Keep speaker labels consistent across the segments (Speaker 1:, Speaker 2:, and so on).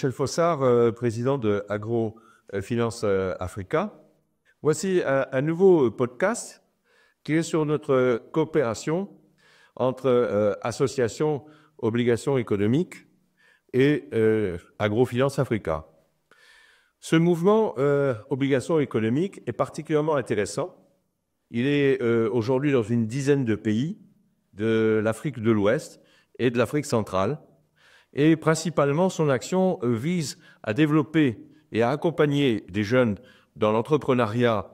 Speaker 1: Michel Fossard, président de Agrofinance Africa. Voici un nouveau podcast qui est sur notre coopération entre associations obligations économiques et Agrofinance Africa. Ce mouvement obligations économiques est particulièrement intéressant. Il est aujourd'hui dans une dizaine de pays de l'Afrique de l'Ouest et de l'Afrique centrale. Et principalement, son action vise à développer et à accompagner des jeunes dans l'entrepreneuriat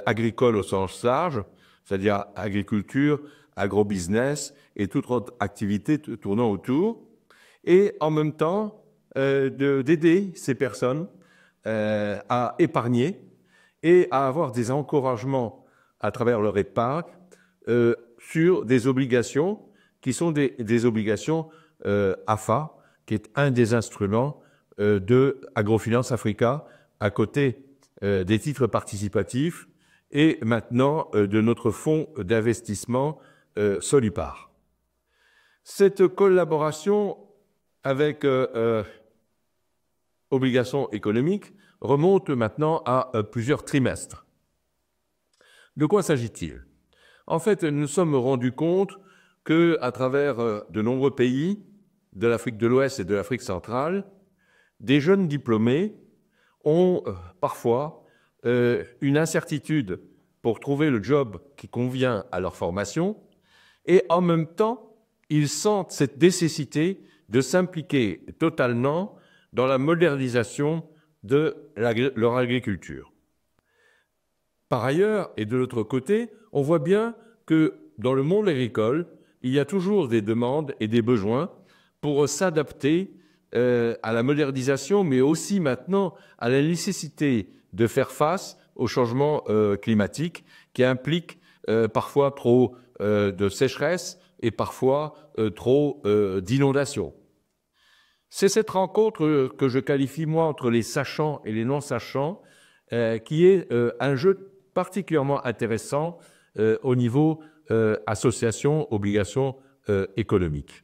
Speaker 1: agricole au sens large, c'est-à-dire agriculture, agrobusiness et toute autre activité tournant autour, et en même temps d'aider ces personnes à épargner et à avoir des encouragements à travers leur épargne sur des obligations qui sont des obligations AFA, qui est un des instruments de Agrofinance Africa, à côté des titres participatifs et maintenant de notre fonds d'investissement Solupar. Cette collaboration avec obligations économiques remonte maintenant à plusieurs trimestres. De quoi s'agit-il? En fait, nous nous sommes rendus compte qu'à travers de nombreux pays de l'Afrique de l'Ouest et de l'Afrique centrale, des jeunes diplômés ont parfois une incertitude pour trouver le job qui convient à leur formation et en même temps, ils sentent cette nécessité de s'impliquer totalement dans la modernisation de leur agriculture. Par ailleurs, et de l'autre côté, on voit bien que dans le monde agricole, il y a toujours des demandes et des besoins pour s'adapter à la modernisation, mais aussi maintenant à la nécessité de faire face au changement climatique qui implique parfois trop de sécheresse et parfois trop d'inondations. C'est cette rencontre que je qualifie, moi, entre les sachants et les non-sachants, qui est un jeu particulièrement intéressant au niveau association, obligations économiques.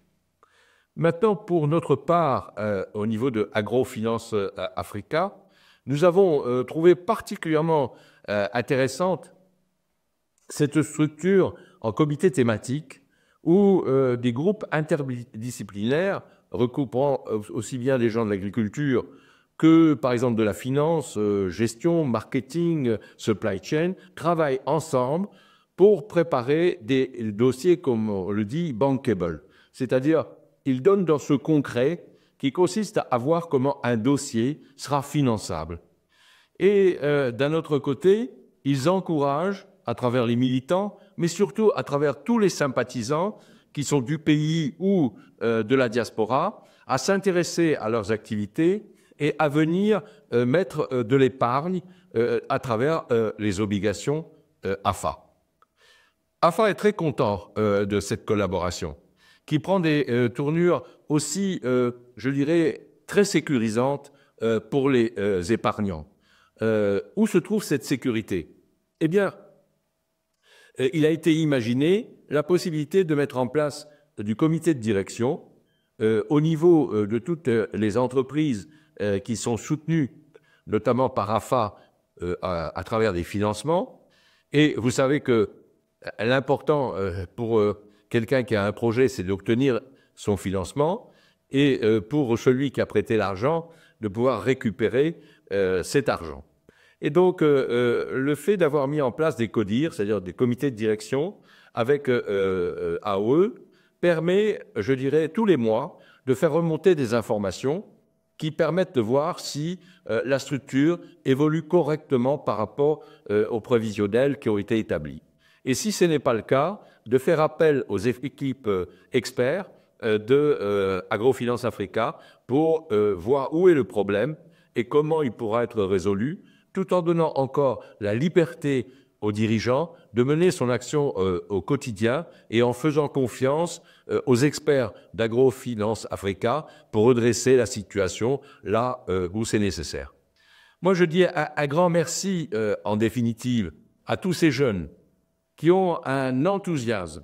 Speaker 1: Maintenant, pour notre part, au niveau de Agrofinance Africa, nous avons trouvé particulièrement intéressante cette structure en comité thématique où des groupes interdisciplinaires recoupant aussi bien des gens de l'agriculture que, par exemple, de la finance, gestion, marketing, supply chain, travaillent ensemble pour préparer des dossiers, comme on le dit, bankable. C'est-à-dire, ils donnent dans ce concret qui consiste à voir comment un dossier sera finançable. Et d'un autre côté, ils encouragent, à travers les militants, mais surtout à travers tous les sympathisants qui sont du pays ou de la diaspora, à s'intéresser à leurs activités et à venir mettre de l'épargne à travers les obligations AFA. AFA est très content de cette collaboration, qui prend des tournures aussi, je dirais, très sécurisantes pour les épargnants. Où se trouve cette sécurité? Eh bien, il a été imaginé la possibilité de mettre en place du comité de direction au niveau de toutes les entreprises qui sont soutenues, notamment par AFA, à travers des financements. Et vous savez que l'important pour quelqu'un qui a un projet, c'est d'obtenir son financement, et pour celui qui a prêté l'argent, de pouvoir récupérer cet argent. Et donc, le fait d'avoir mis en place des CODIR, c'est-à-dire des comités de direction, avec AOE, permet, je dirais, tous les mois, de faire remonter des informations qui permettent de voir si la structure évolue correctement par rapport aux prévisionnels qui ont été établis. Et si ce n'est pas le cas, de faire appel aux équipes experts de Agrofinance Africa pour voir où est le problème et comment il pourra être résolu, tout en donnant encore la liberté aux dirigeants de mener son action au quotidien et en faisant confiance aux experts d'Agrofinance Africa pour redresser la situation là où c'est nécessaire. Moi, je dis un grand merci, en définitive, à tous ces jeunes qui ont un enthousiasme,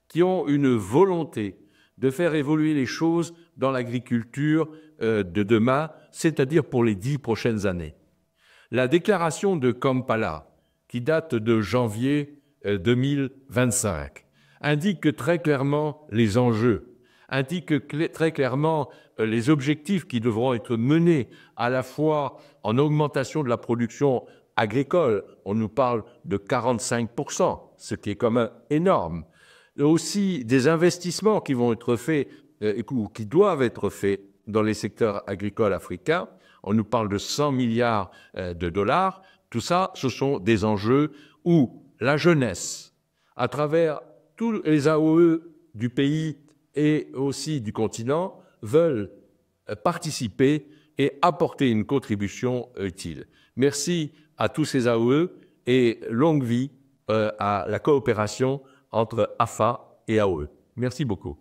Speaker 1: qui ont une volonté de faire évoluer les choses dans l'agriculture de demain, c'est-à-dire pour les 10 prochaines années. La déclaration de Kampala, qui date de janvier 2025, indique très clairement les enjeux, indique très clairement les objectifs qui devront être menés à la fois en augmentation de la production agricole, on nous parle de 45%, ce qui est quand même énorme, aussi des investissements qui vont être faits ou qui doivent être faits dans les secteurs agricoles africains, on nous parle de 100 milliards de dollars, tout ça, ce sont des enjeux où la jeunesse, à travers tous les AOE du pays et aussi du continent, veulent participer et apporter une contribution utile. Merci à tous ces AOE et longue vie à la coopération entre AFA et AOE. Merci beaucoup.